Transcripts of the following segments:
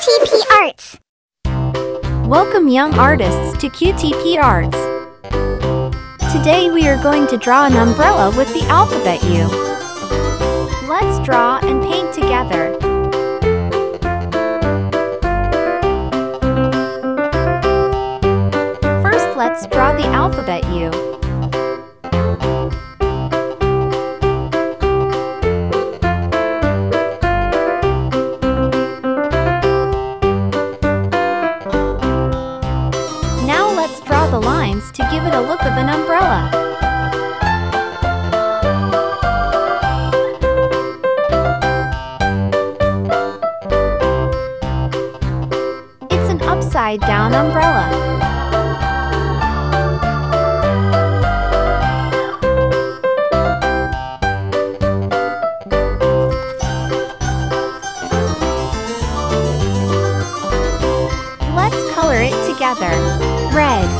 QTP ARTS. Welcome young artists to QTP ARTS. Today we are going to draw an umbrella with the alphabet U. Let's draw and paint together. First, let's draw the alphabet U. The lines to give it a look of an umbrella. It's an upside-down umbrella. Let's color it together. Red.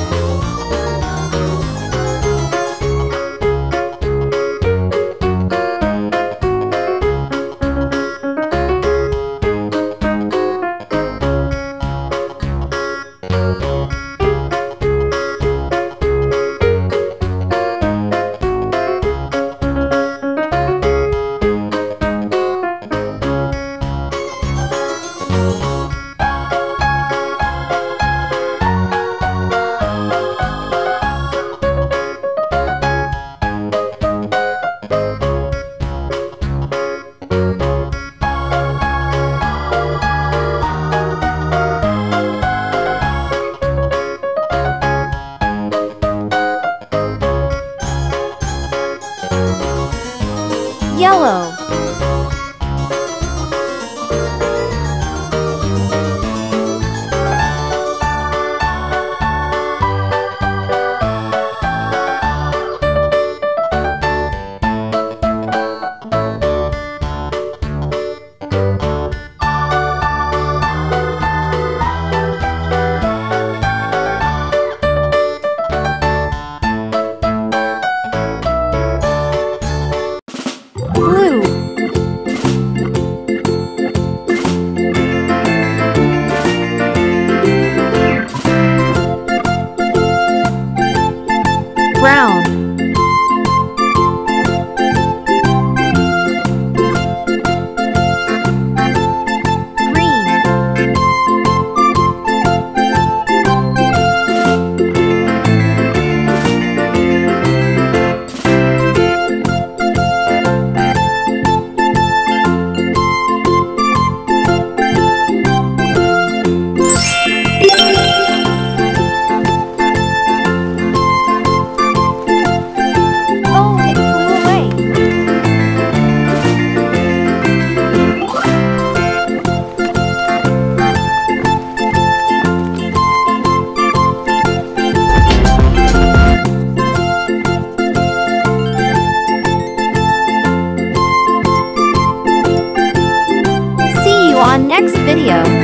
Yellow. Blue. Brown. On next video.